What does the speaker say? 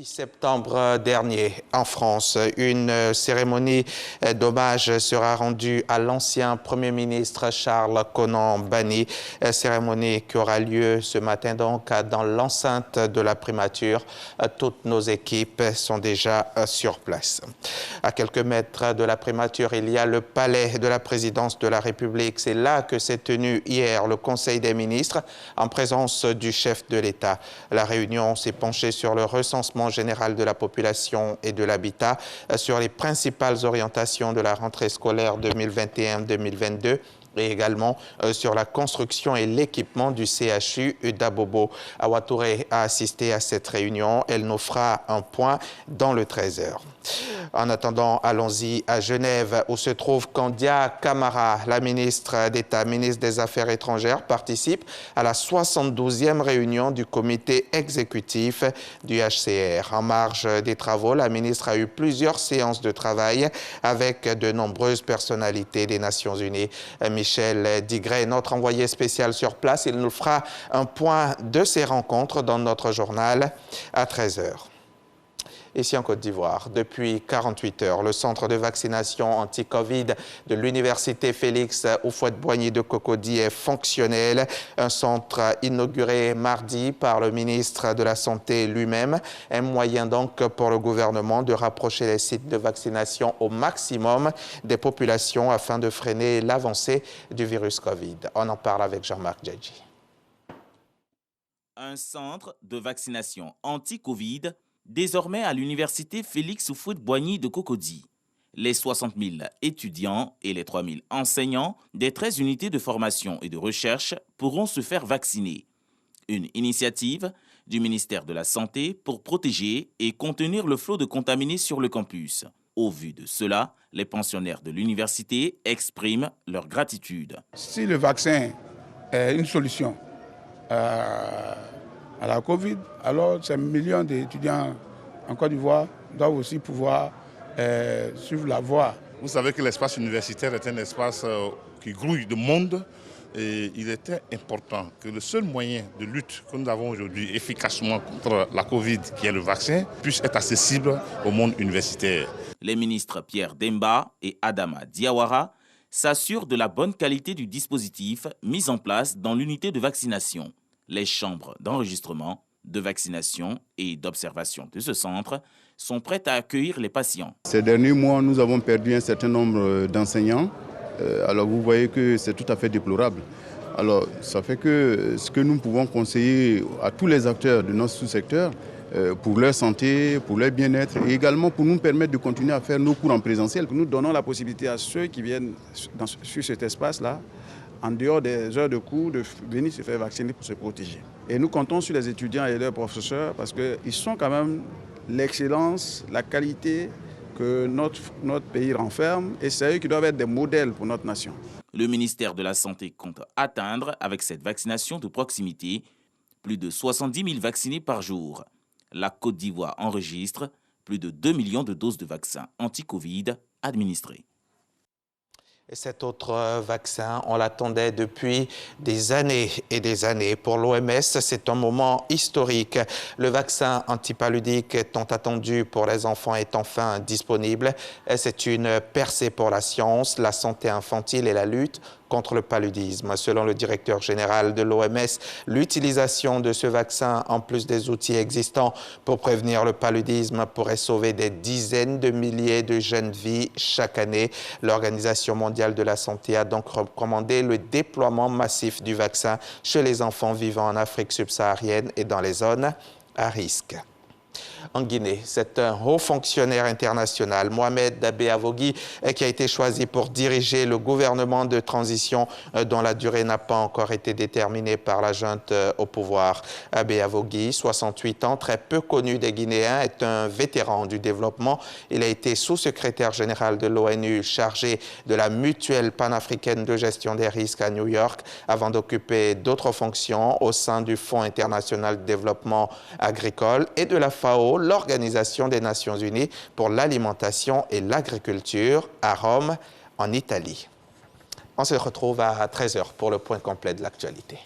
10 septembre dernier, en France, une cérémonie d'hommage sera rendue à l'ancien Premier ministre Charles Konan-Banny. Cérémonie qui aura lieu ce matin donc dans l'enceinte de la primature. Toutes nos équipes sont déjà sur place. À quelques mètres de la primature, il y a le palais de la présidence de la République. C'est là que s'est tenu hier le Conseil des ministres en présence du chef de l'État. La réunion s'est penchée sur le recensement général de la population et de l'habitat, sur les principales orientations de la rentrée scolaire 2021-2022 et également sur la construction et l'équipement du CHU d'Abobo. Awa Touré a assisté à cette réunion. Elle nous fera un point dans le 13h. En attendant, allons-y à Genève où se trouve Candia Camara, la ministre d'État, ministre des Affaires étrangères, participe à la 72e réunion du comité exécutif du HCR. En marge des travaux, la ministre a eu plusieurs séances de travail avec de nombreuses personnalités des Nations Unies. Michel Digré, notre envoyé spécial sur place, il nous fera un point de ces rencontres dans notre journal à 13h. Ici en Côte d'Ivoire, depuis 48 heures, le centre de vaccination anti-Covid de l'université Félix Houphouët-Boigny de Cocody est fonctionnel. Un centre inauguré mardi par le ministre de la Santé lui-même. Un moyen donc pour le gouvernement de rapprocher les sites de vaccination au maximum des populations afin de freiner l'avancée du virus Covid. On en parle avec Jean-Marc Djadji. Un centre de vaccination anti-Covid désormais à l'université Félix Houphouët-Boigny de Cocody. Les 60 000 étudiants et les 3 000 enseignants des 13 unités de formation et de recherche pourront se faire vacciner. Une initiative du ministère de la Santé pour protéger et contenir le flot de contaminés sur le campus. Au vu de cela, les pensionnaires de l'université expriment leur gratitude. Si le vaccin est une solution à la Covid, alors ces millions d'étudiants en Côte d'Ivoire doivent aussi pouvoir suivre la voie. Vous savez que l'espace universitaire est un espace qui grouille de monde et il était important que le seul moyen de lutte que nous avons aujourd'hui efficacement contre la Covid, qui est le vaccin, puisse être accessible au monde universitaire. Les ministres Pierre Demba et Adama Diawara s'assurent de la bonne qualité du dispositif mis en place dans l'unité de vaccination. Les chambres d'enregistrement, de vaccination et d'observation de ce centre sont prêtes à accueillir les patients. Ces derniers mois, nous avons perdu un certain nombre d'enseignants. Alors vous voyez que c'est tout à fait déplorable. Alors ça fait que ce que nous pouvons conseiller à tous les acteurs de notre sous-secteur pour leur santé, pour leur bien-être et également pour nous permettre de continuer à faire nos cours en présentiel. Nous donnons la possibilité à ceux qui viennent sur cet espace-là, en dehors des heures de cours, de venir se faire vacciner pour se protéger. Et nous comptons sur les étudiants et leurs professeurs parce qu'ils sont quand même l'excellence, la qualité que notre pays renferme et c'est eux qui doivent être des modèles pour notre nation. Le ministère de la Santé compte atteindre, avec cette vaccination de proximité, plus de 70 000 vaccinés par jour. La Côte d'Ivoire enregistre plus de 2 millions de doses de vaccins anti-Covid administrées. Et cet autre vaccin, on l'attendait depuis des années et des années. Pour l'OMS, c'est un moment historique. Le vaccin antipaludique tant attendu pour les enfants est enfin disponible. C'est une percée pour la science, la santé infantile et la lutte contre le paludisme. Selon le directeur général de l'OMS, l'utilisation de ce vaccin, en plus des outils existants pour prévenir le paludisme, pourrait sauver des dizaines de milliers de jeunes vies chaque année. L'Organisation mondiale de la santé a donc recommandé le déploiement massif du vaccin chez les enfants vivant en Afrique subsaharienne et dans les zones à risque. En Guinée, c'est un haut fonctionnaire international, Mohamed Beavogui, qui a été choisi pour diriger le gouvernement de transition dont la durée n'a pas encore été déterminée par la junte au pouvoir. Beavogui, 68 ans, très peu connu des Guinéens, est un vétéran du développement. Il a été sous-secrétaire général de l'ONU chargé de la mutuelle panafricaine de gestion des risques à New York avant d'occuper d'autres fonctions au sein du Fonds international de développement agricole et de la FAO, l'Organisation des Nations Unies pour l'alimentation et l'agriculture à Rome, en Italie. On se retrouve à 13h pour le point complet de l'actualité.